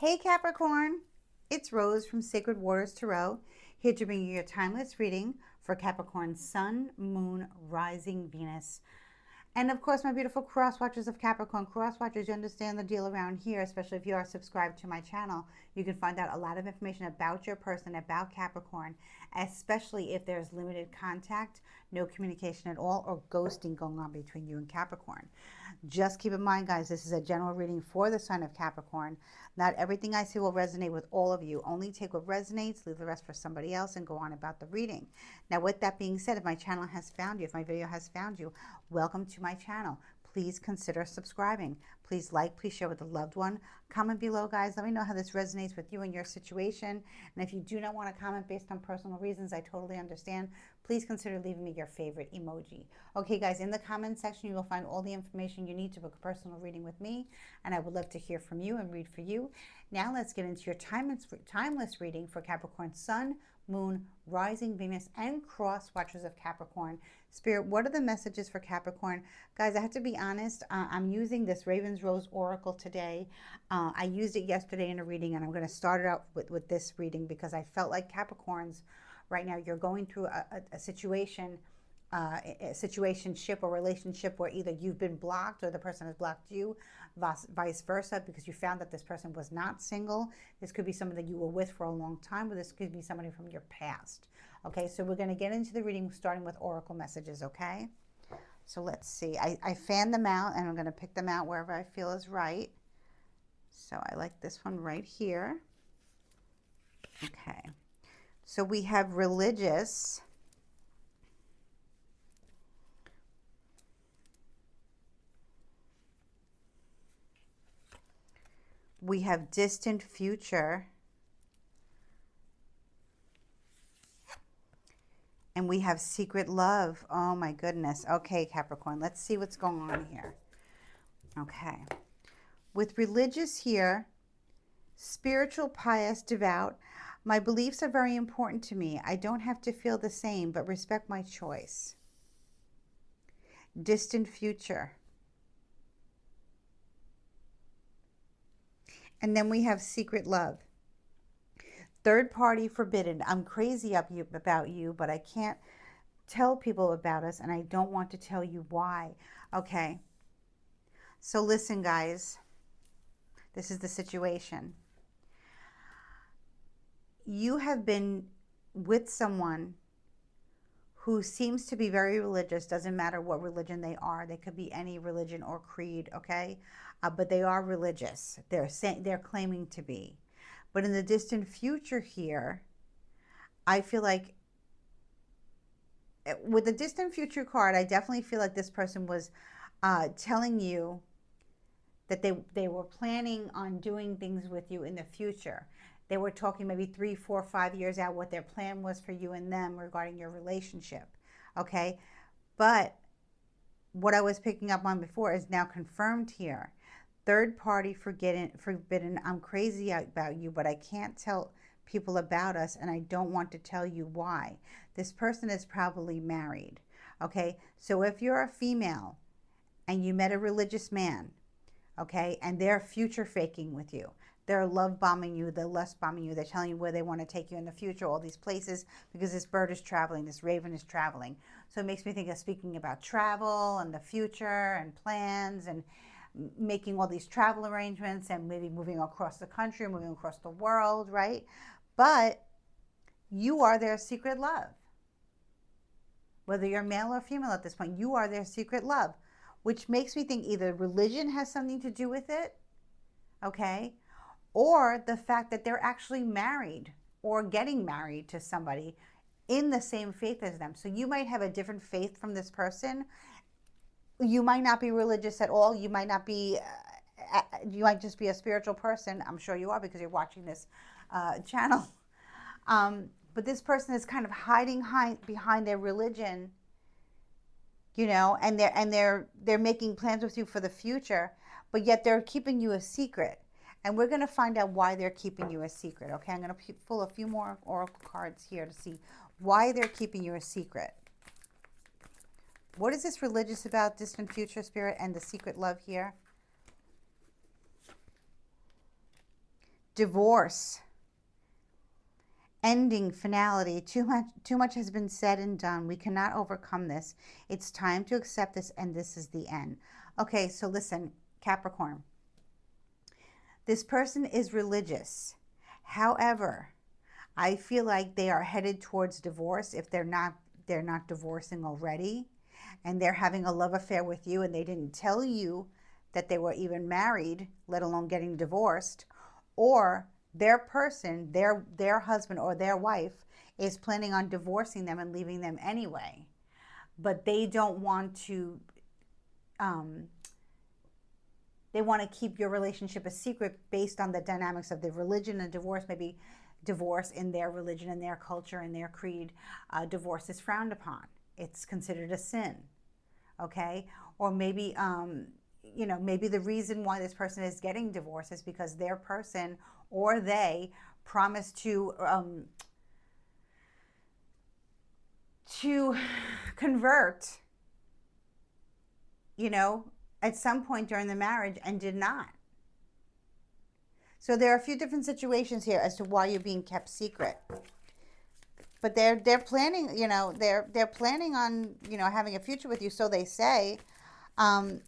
Hey Capricorn, it's Rose from Sacred Waters Tarot, here to bring you your timeless reading for Capricorn Sun, Moon, Rising, Venus. And of course, my beautiful cross watchers of Capricorn. Cross watchers, you understand the deal around here, especially if you are subscribed to my channel. You can find out a lot of information about your person, about Capricorn, especially if there's limited contact, no communication at all, or ghosting going on between you and Capricorn. Just keep in mind, guys, this is a general reading for the sign of Capricorn. Not everything I say will resonate with all of you. Only take what resonates, leave the rest for somebody else, and go on about the reading. Now, with that being said, if my channel has found you, if my video has found you, welcome to my channel. Please consider subscribing. Please like, please share with a loved one. Comment below, guys. Let me know how this resonates with you and your situation. And if you do not want to comment based on personal reasons, I totally understand. Please consider leaving me your favorite emoji. Okay, guys, in the comment section, you will find all the information you need to book a personal reading with me. And I would love to hear from you and read for you. Now let's get into your timeless reading for Capricorn Sun, Moon, Rising, Venus, and cross watchers of Capricorn. Spirit, what are the messages for Capricorn? Guys, I have to be honest. I'm using this Raven's Rose Oracle today. I used it yesterday in a reading, and I'm going to start it out with this reading because I felt like Capricorns, right now, you're going through a situation, a situationship or relationship where either you've been blocked or the person has blocked you, vice versa, because you found that this person was not single. This could be somebody that you were with for a long time, or this could be somebody from your past. Okay, so we're going to get into the reading starting with oracle messages, okay? So let's see. I fanned them out, and I'm going to pick them out wherever I feel is right. So I like this one right here. Okay. So we have religious. We have distant future. And we have secret love. Oh my goodness. Okay, Capricorn, let's see what's going on here. Okay. With religious here, spiritual, pious, devout, my beliefs are very important to me. I don't have to feel the same, but respect my choice. Distant future. And then we have secret love. Third party forbidden. I'm crazy about you, but I can't tell people about us, and I don't want to tell you why. Okay. So listen, guys. This is the situation. You have been with someone who seems to be very religious. Doesn't matter what religion they are. They could be any religion or creed, okay? But they are religious. They're claiming to be. But in the distant future here, I feel like with the distant future card, I definitely feel like this person was telling you that they were planning on doing things with you in the future. They were talking maybe 3, 4, 5 years out what their plan was for you and them regarding your relationship. Okay? But what I was picking up on before is now confirmed here. Third party forbidden. I'm crazy about you, but I can't tell people about us, and I don't want to tell you why. This person is probably married. Okay? So if you're a female and you met a religious man, okay, and they're future faking with you, they're love bombing you, they're lust bombing you, they're telling you where they want to take you in the future, all these places, because this bird is traveling, this raven is traveling. So it makes me think of speaking about travel and the future and plans and making all these travel arrangements and maybe moving across the country, moving across the world, right? But you are their secret love. Whether you're male or female at this point, you are their secret love, which makes me think either religion has something to do with it, okay, or the fact that they're actually married or getting married to somebody in the same faith as them. So you might have a different faith from this person. You might not be religious at all. You might not be, you might just be a spiritual person. I'm sure you are because you're watching this channel. But this person is kind of hiding behind their religion, you know, and they're making plans with you for the future, but yet they're keeping you a secret. And we're going to find out why they're keeping you a secret. Okay, I'm going to pull a few more oracle cards here to see why they're keeping you a secret. What is this religious about, distant future, spirit, and the secret love here? divorce, ending, finality. Too much has been said and done. We cannot overcome this. It's time to accept this, and this is the end. Okay, so listen, Capricorn. This person is religious. However, I feel like they are headed towards divorce if they're not divorcing already, and they're having a love affair with you and they didn't tell you that they were even married, let alone getting divorced, or their person, their husband or their wife is planning on divorcing them and leaving them anyway. But they don't want to they want to keep your relationship a secret based on the dynamics of the religion and divorce. Maybe divorce in their religion and their culture and their creed, divorce is frowned upon. It's considered a sin. Okay? Or maybe, maybe the reason why this person is getting divorced is because their person or they promised to convert, at some point during the marriage and did not. So there are a few different situations here as to why you're being kept secret. But they're planning, they're planning on, having a future with you, so they say. And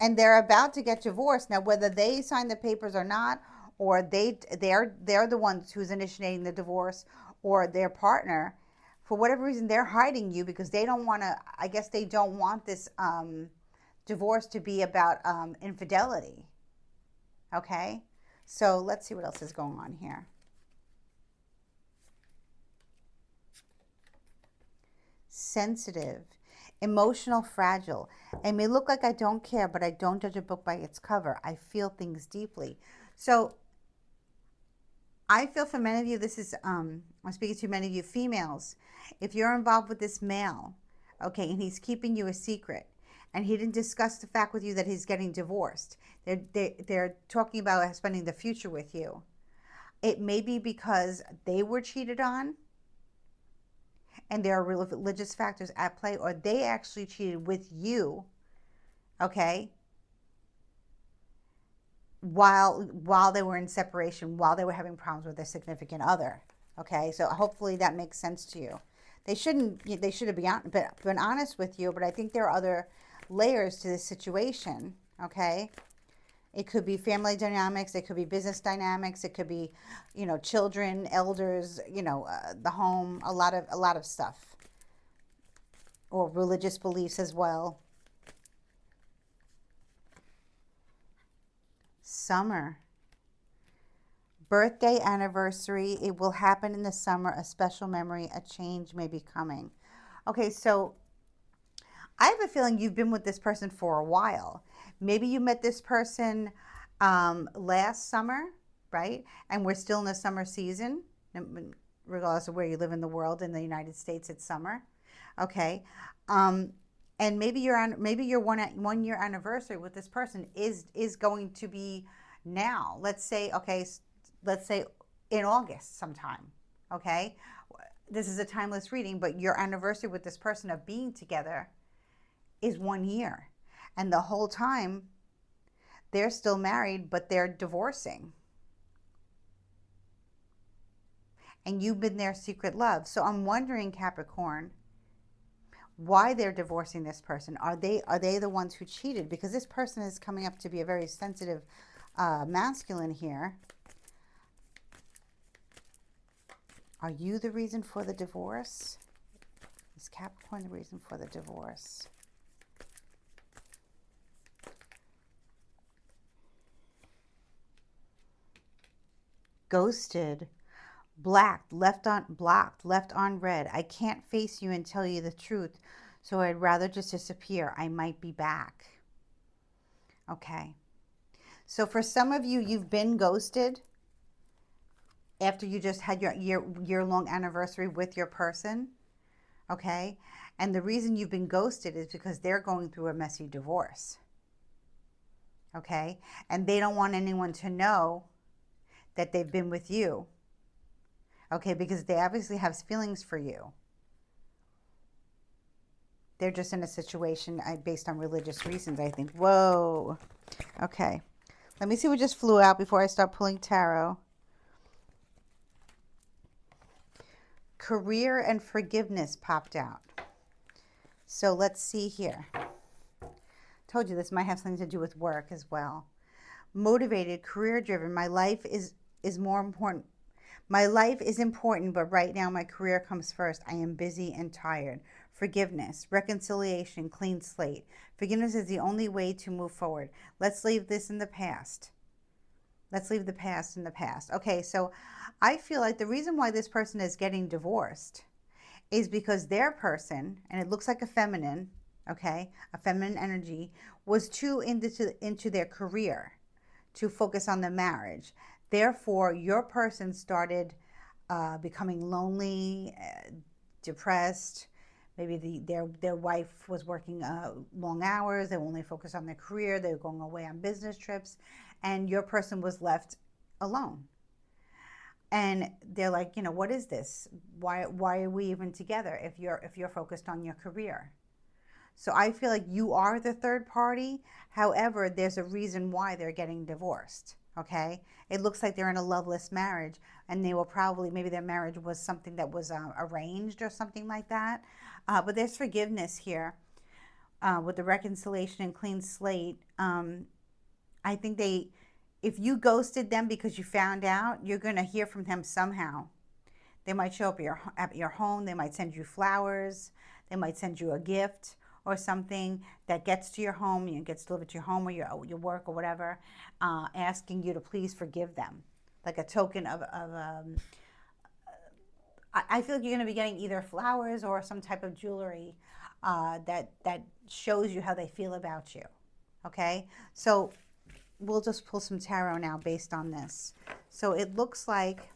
they're about to get divorced. Now, whether they sign the papers or not, or they're the ones who's initiating the divorce, or their partner, for whatever reason, they're hiding you because they don't want to, I guess they don't want this divorce to be about infidelity. Okay? So let's see what else is going on here. Sensitive, emotional, fragile. It may look like I don't care, but I don't judge a book by its cover. I feel things deeply. So I feel for many of you, this is, I'm speaking to many of you females. If you're involved with this male, okay, and he's keeping you a secret, and he didn't discuss the fact with you that he's getting divorced, they're talking about spending the future with you. It may be because they were cheated on, and there are religious factors at play, or they actually cheated with you, okay, while they were in separation, while they were having problems with their significant other. Okay, so hopefully that makes sense to you. They should have been honest with you, but I think there are other layers to this situation. Okay, it could be family dynamics, it could be business dynamics, it could be, children, elders, the home, a lot of stuff, or religious beliefs as well. Summer. Birthday, anniversary, it will happen in the summer, a special memory, a change may be coming. Okay, so I have a feeling you've been with this person for a while. Maybe you met this person last summer, right? And we're still in the summer season, regardless of where you live in the world. In the United States, it's summer. Okay. And maybe your 1 year anniversary with this person is going to be now. Let's say in August sometime. Okay, this is a timeless reading, but your anniversary with this person of being together is 1 year, and the whole time they're still married, but they're divorcing, and you've been their secret love. So I'm wondering, Capricorn, why they're divorcing this person. Are they the ones who cheated? Because this person is coming up to be a very sensitive masculine here. Are you the reason for the divorce? Is Capricorn the reason for the divorce? Ghosted. Blocked, left on red. I can't face you and tell you the truth, so I'd rather just disappear. I might be back. Okay. So for some of you, you've been ghosted after you just had your year-long anniversary with your person. Okay. And the reason you've been ghosted is because they're going through a messy divorce. Okay. And they don't want anyone to know that they've been with you. Okay, because they obviously have feelings for you. They're just in a situation based on religious reasons, I think. Whoa. Okay. Let me see what just flew out before I start pulling tarot. Career and forgiveness popped out. So let's see here. Told you this might have something to do with work as well. Motivated, career driven. My life is more important. My life is important, but right now my career comes first. I am busy and tired. Forgiveness, reconciliation, clean slate. Forgiveness is the only way to move forward. Let's leave this in the past. Let's leave the past in the past. Okay, so I feel like the reason why this person is getting divorced is because their person, and it looks like a feminine, okay, a feminine energy, was too into their career to focus on the marriage. Therefore, your person started becoming lonely, depressed. Maybe their wife was working long hours. They only focused on their career. They were going away on business trips, and your person was left alone. And they're like, you know, what is this? Why are we even together if you're focused on your career? So I feel like you are the third party. However, there's a reason why they're getting divorced. Okay, it looks like they're in a loveless marriage, and they will probably, maybe their marriage was something that was arranged or something like that. But there's forgiveness here with the reconciliation and clean slate. I think if you ghosted them because you found out, you're going to hear from them somehow. They might show up at your home. They might send you flowers. They might send you a gift or something that gets to your home, gets delivered to your home or your work or whatever, asking you to please forgive them, like a token of I feel like you're going to be getting either flowers or some type of jewelry that shows you how they feel about you. Okay, so we'll just pull some tarot now based on this. So it looks like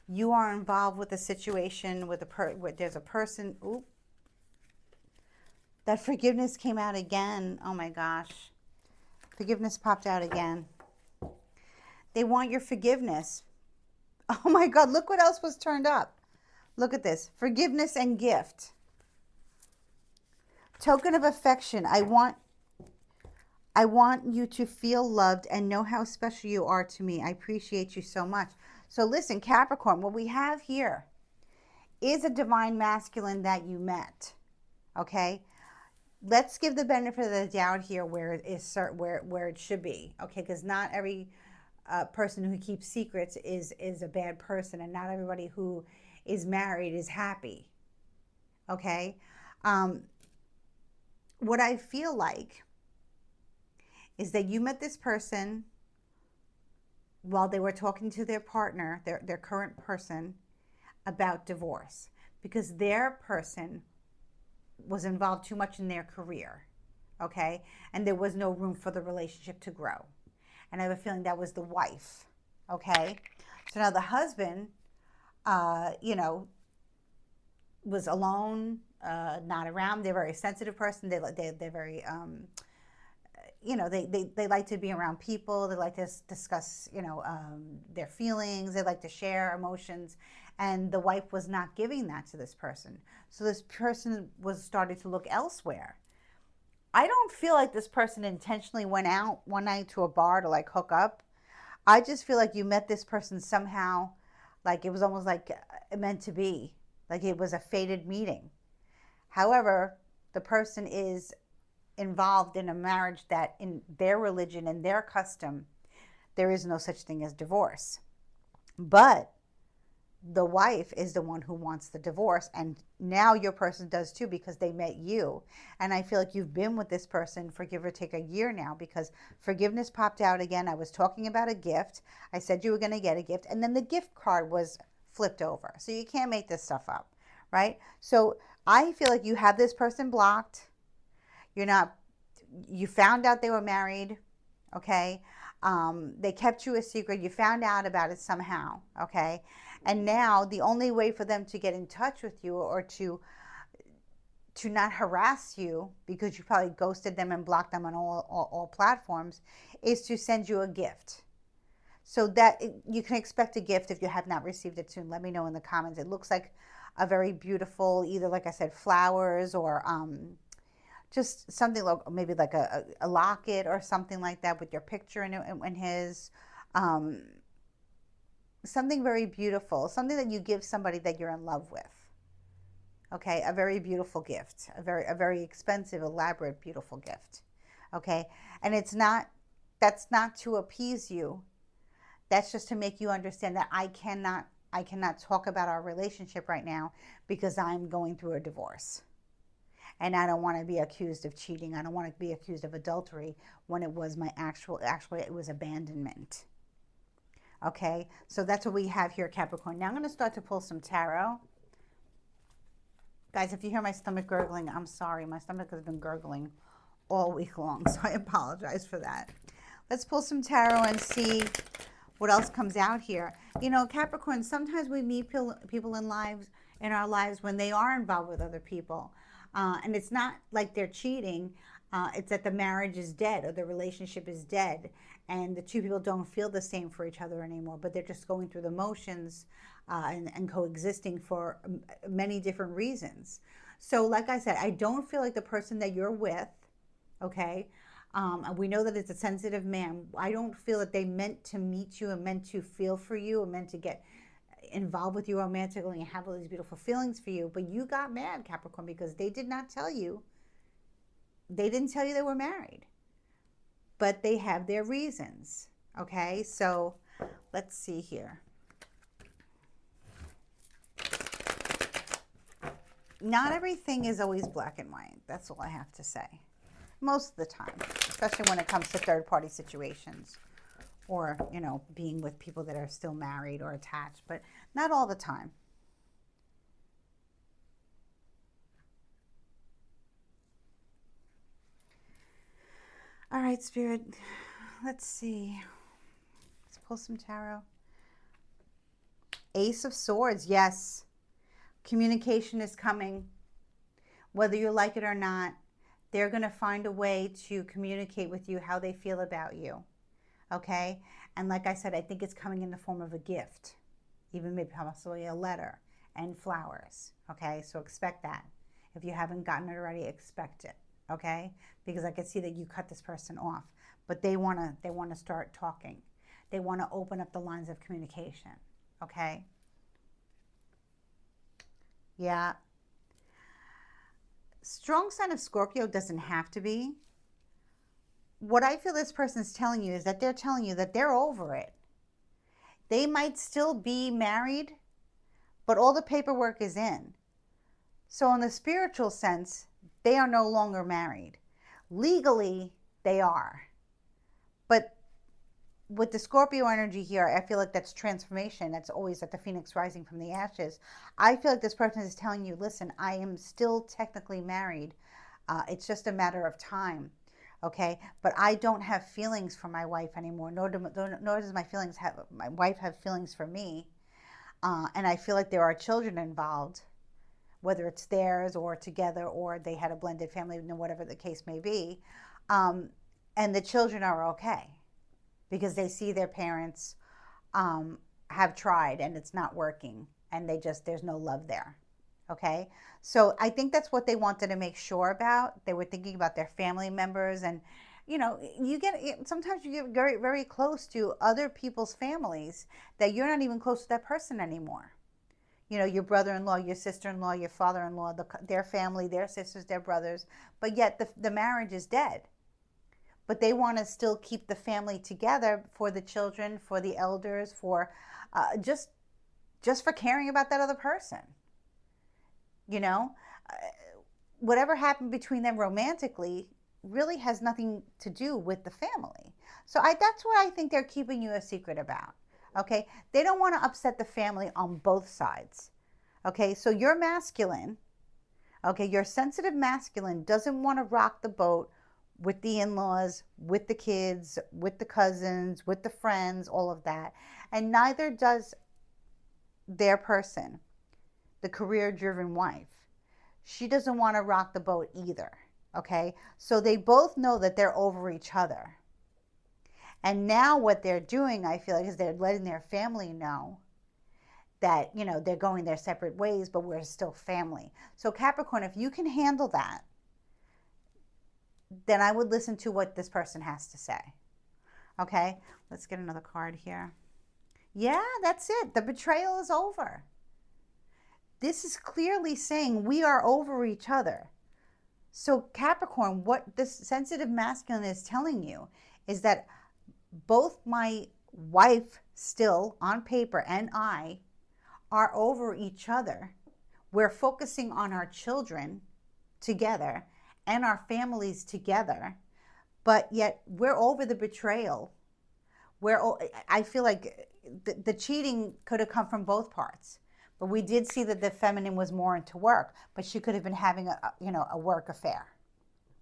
you are involved with a situation with where there's a person. Ooh, that forgiveness came out again. Oh my gosh. Forgiveness popped out again. They want your forgiveness. Oh my God, look what else was turned up. Look at this. Forgiveness and gift. Token of affection. I want you to feel loved and know how special you are to me. I appreciate you so much. So listen, Capricorn, what we have here is a divine masculine that you met. Okay? Let's give the benefit of the doubt here where it is where it should be. Okay? Because not every person who keeps secrets is a bad person, and not everybody who is married is happy. Okay? What I feel like is that you met this person while they were talking to their partner, their current person, about divorce, because their person was involved too much in their career, okay? And there was no room for the relationship to grow. And I have a feeling that was the wife, okay? So now the husband, was alone, not around. They're a very sensitive person. They're very they like to be around people. They like to discuss, their feelings. They like to share emotions. And the wife was not giving that to this person. So this person was starting to look elsewhere. I don't feel like this person intentionally went out one night to a bar to like hook up. I just feel like you met this person somehow, like it was almost like meant to be, like it was a fated meeting. However, the person is involved in a marriage that in their religion and their custom, there is no such thing as divorce. But the wife is the one who wants the divorce, and now your person does too, because they met you. And I feel like you've been with this person for give or take a year now, because forgiveness popped out again. I was talking about a gift. I said you were going to get a gift, and then the gift card was flipped over. So you can't make this stuff up, right? So I feel like you have this person blocked. You found out they were married, okay? They kept you a secret. You found out about it somehow, okay? And now the only way for them to get in touch with you, or to not harass you, because you probably ghosted them and blocked them on all platforms, is to send you a gift. So that you can expect a gift if you have not received it soon. Let me know in the comments. It looks like a very beautiful, either, like I said, flowers or just something like maybe like a locket or something like that with your picture in his. Um, Something very beautiful, something that you give somebody that you're in love with. Okay, a very beautiful gift, a very expensive, elaborate, beautiful gift. Okay, and that's not to appease you. That's just to make you understand that I cannot talk about our relationship right now because I'm going through a divorce. And I don't want to be accused of cheating. I don't want to be accused of adultery when it was my actually it was abandonment. Okay, so that's what we have here, Capricorn. Now I'm going to start to pull some tarot. Guys, if you hear my stomach gurgling, I'm sorry. My stomach has been gurgling all week long, so I apologize for that. Let's pull some tarot and see what else comes out here. You know, Capricorn, sometimes we meet people in our lives when they are involved with other people. And it's not like they're cheating. It's that the marriage is dead or the relationship is dead. And the two people don't feel the same for each other anymore, but they're just going through the motions and coexisting for many different reasons. So, like I said, I don't feel like the person that you're with, okay, we know that it's a sensitive man. I don't feel that they meant to meet you and meant to feel for you and meant to get involved with you romantically and have all these beautiful feelings for you. But you got mad, Capricorn, because they did not tell you. They didn't tell you they were married. But they have their reasons. Okay, so let's see here. Not everything is always black and white. That's all I have to say. Most of the time, especially when it comes to third-party situations or, you know, being with people that are still married or attached, but not all the time. All right, Spirit, let's see. Let's pull some tarot. Ace of Swords, yes. Communication is coming. Whether you like it or not, they're going to find a way to communicate with you how they feel about you. Okay? And like I said, I think it's coming in the form of a gift, even maybe possibly a letter and flowers. Okay? So expect that. If you haven't gotten it already, expect it. Okay? Because I can see that you cut this person off, but they want to start talking. They want to open up the lines of communication. Okay? Yeah. Strong sign of Scorpio doesn't have to be. What I feel this person's telling you is that they're telling you that they're over it. They might still be married, but all the paperwork is in. So in the spiritual sense, they are no longer married. Legally, they are. But with the Scorpio energy here, I feel like that's transformation. That's always like the phoenix rising from the ashes. I feel like this person is telling you, listen, I am still technically married. It's just a matter of time. Okay, but I don't have feelings for my wife anymore. Nor does my wife have feelings for me. And I feel like there are children involved, whether it's theirs or together or they had a blended family, whatever the case may be. And the children are okay because they see their parents have tried and it's not working and there's no love there. Okay, so I think that's what they wanted to make sure about. They were thinking about their family members, and you know, sometimes you get very, very close to other people's families that you're not even close to that person anymore. You know, your brother-in-law, your sister-in-law, your father-in-law, their family, their sisters, their brothers, but yet the marriage is dead. But they want to still keep the family together for the children, for the elders, for just for caring about that other person. You know, whatever happened between them romantically really has nothing to do with the family. So that's what I think they're keeping you a secret about. Okay, they don't want to upset the family on both sides. Okay, so you're masculine. Okay, your sensitive masculine doesn't want to rock the boat with the in-laws, with the kids, with the cousins, with the friends, all of that. And neither does their person, the career-driven wife. She doesn't want to rock the boat either. Okay, so they both know that they're over each other. And now what they're doing, I feel like, is they're letting their family know that, you know, they're going their separate ways, but we're still family. So Capricorn, if you can handle that, then I would listen to what this person has to say. Okay, let's get another card here. Yeah, that's it. The betrayal is over. This is clearly saying we are over each other. So Capricorn, what this sensitive masculine is telling you is that both my wife still on paper and I are over each other. We're focusing on our children together and our families together, but yet we're over the betrayal. I feel like the cheating could have come from both parts, but we did see that the feminine was more into work, but she could have been having a work affair.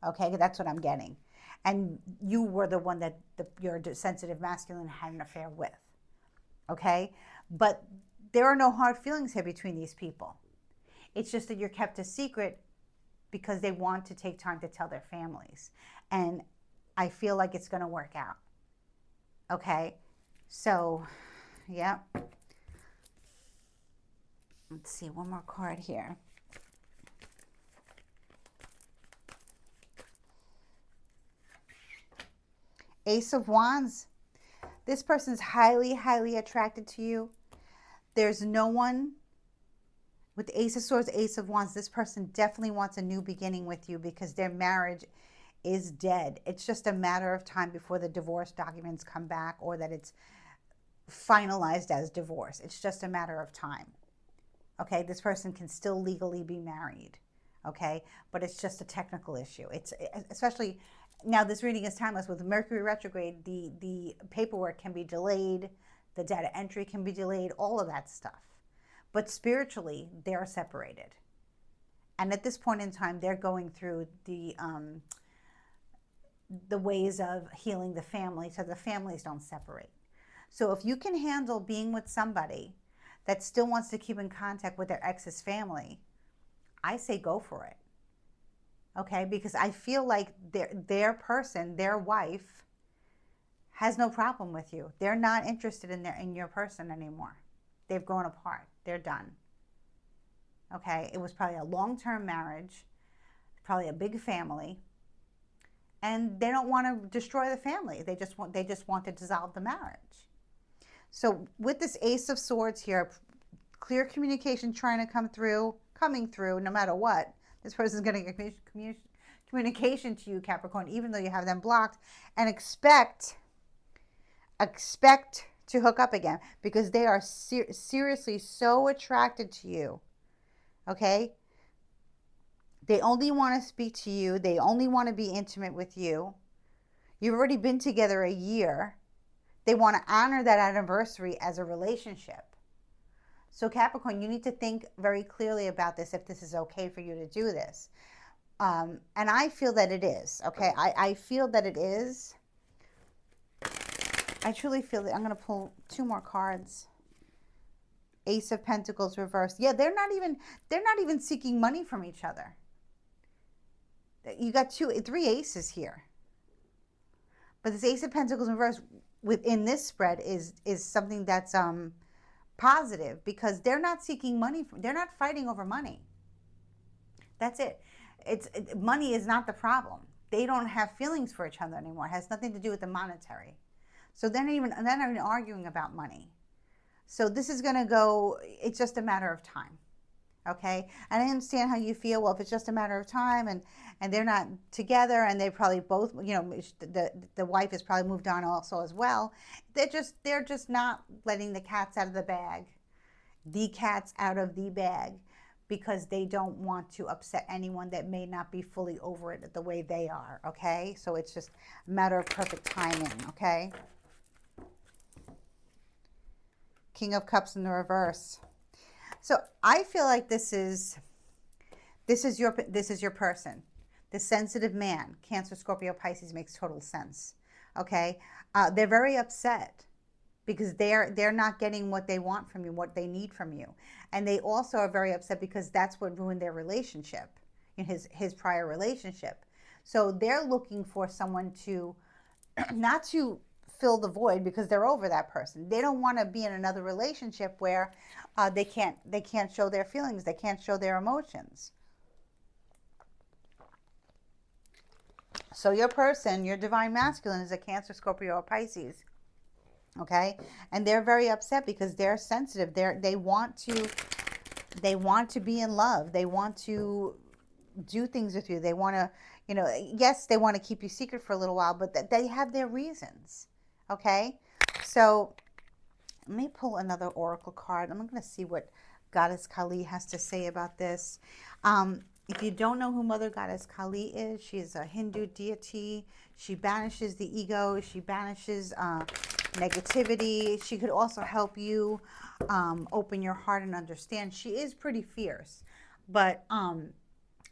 Okay, that's what I'm getting. And you were the one that your sensitive masculine had an affair with. Okay, but there are no hard feelings here between these people. It's just that you're kept a secret because they want to take time to tell their families. And I feel like it's going to work out. Okay, so, yeah. Let's see, one more card here. Ace of Wands. This person's highly, highly attracted to you. There's no one with the Ace of Swords, Ace of Wands. This person definitely wants a new beginning with you because their marriage is dead. It's just a matter of time before the divorce documents come back or that it's finalized as divorce. It's just a matter of time. Okay, this person can still legally be married. Okay, but it's just a technical issue. It's especially now this reading is timeless with Mercury retrograde. The paperwork can be delayed, the data entry can be delayed, all of that stuff. But spiritually, they're separated. And at this point in time, they're going through the ways of healing the family so the families don't separate. So if you can handle being with somebody that still wants to keep in contact with their ex's family, I say go for it. Okay, because I feel like their person, their wife, has no problem with you. They're not interested in your person anymore. They've grown apart. They're done. Okay, it was probably a long-term marriage, probably a big family, and they don't want to destroy the family. They just want to dissolve the marriage. So with this Ace of Swords here, clear communication coming through no matter what. This person's going to get communication to you, Capricorn, even though you have them blocked, and expect to hook up again because they are seriously so attracted to you. Okay? They only want to speak to you. They only want to be intimate with you. You've already been together a year. They want to honor that anniversary as a relationship. So Capricorn, you need to think very clearly about this if this is okay for you to do this. And I feel that it is. Okay, I feel that it is. I truly feel that. I'm going to pull two more cards. Ace of Pentacles reversed. Yeah, they're not even seeking money from each other. You got three aces here. But this Ace of Pentacles reversed within this spread is something that's positive because they're not seeking money. They're not fighting over money. That's it. Money is not the problem. They don't have feelings for each other anymore. It has nothing to do with the monetary. So they're not even arguing about money. So this is going to go, it's just a matter of time. Okay? And I understand how you feel. Well, if it's just a matter of time and they're not together and they probably both, the wife has probably moved on also as well. They're just not letting the cats out of the bag. The cats out of the bag because they don't want to upset anyone that may not be fully over it the way they are. Okay? So it's just a matter of perfect timing. Okay? King of Cups in the reverse. So I feel like this is your person. The sensitive man, Cancer, Scorpio, Pisces, makes total sense. Okay, they're very upset because they're not getting what they want from you, what they need from you, and they also are very upset because that's what ruined their relationship, in his prior relationship. So they're looking for someone to not to fill the void because they're over that person. They don't want to be in another relationship where they can't show their feelings, they can't show their emotions. So your person, your divine masculine, is a Cancer, Scorpio, or Pisces. Okay, and they're very upset because they're sensitive. They want to be in love. They want to do things with you. They want to, yes, they want to keep you secret for a little while, but they have their reasons. Okay, so let me pull another oracle card. I'm going to see what Goddess Kali has to say about this. If you don't know who Mother Goddess Kali is, she is a Hindu deity. She banishes the ego. She banishes negativity. She could also help you open your heart and understand. She is pretty fierce, but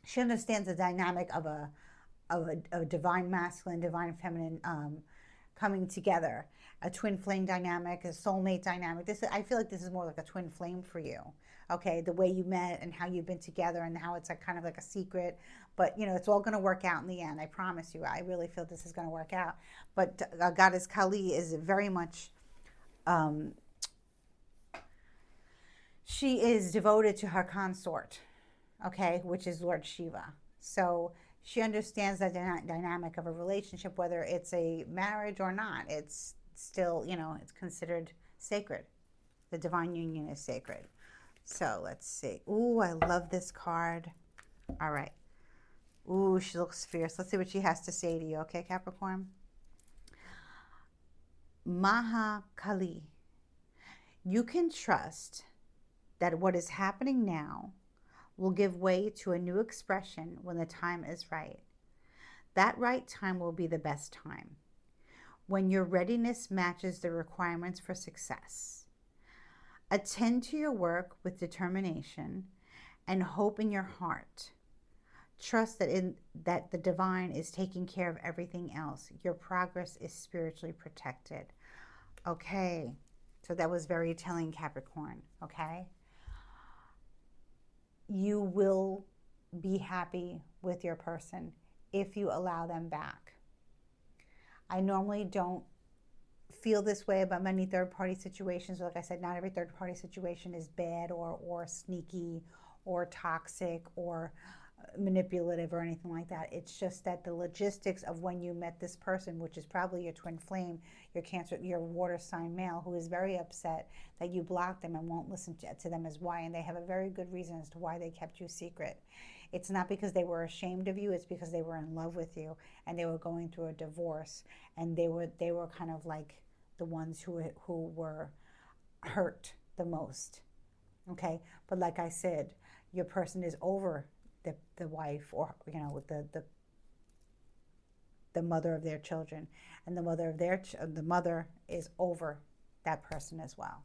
she understands the dynamic of a divine masculine, divine feminine coming together, a twin flame dynamic, a soulmate dynamic. I feel like this is more like a twin flame for you. Okay, the way you met and how you've been together and how it's like kind of like a secret, but it's all going to work out in the end. I promise you. I really feel this is going to work out. But Goddess Kali is very much, she is devoted to her consort, okay, which is Lord Shiva. So she understands the dynamic of a relationship, whether it's a marriage or not. It's still, it's considered sacred. The divine union is sacred. So let's see. Ooh, I love this card. All right. Ooh, she looks fierce. Let's see what she has to say to you, okay, Capricorn? Maha Kali. You can trust that what is happening now will give way to a new expression when the time is right. That right time will be the best time, when your readiness matches the requirements for success. Attend to your work with determination and hope in your heart. Trust that the divine is taking care of everything else. Your progress is spiritually protected. Okay, so that was very telling, Capricorn, okay? You will be happy with your person if you allow them back. I normally don't feel this way about many third-party situations. Like I said, not every third-party situation is bad or sneaky or toxic or manipulative or anything like that. It's just that the logistics of when you met this person, which is probably your twin flame, your Cancer, your water sign male, who is very upset that you blocked them and won't listen to them as why, and they have a very good reason as to why they kept you secret. It's not because they were ashamed of you, it's because they were in love with you and they were going through a divorce, and they were kind of like the ones who were hurt the most. Okay, but like I said, your person is over the wife, or the mother of their children, and the mother is over that person as well.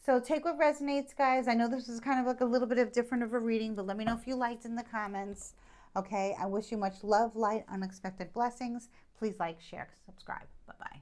So take what resonates, guys. I know this is kind of like a little bit of different of a reading, but let me know if you liked in the comments. Okay, I wish you much love, light, unexpected blessings. Please like, share, subscribe. Bye-bye.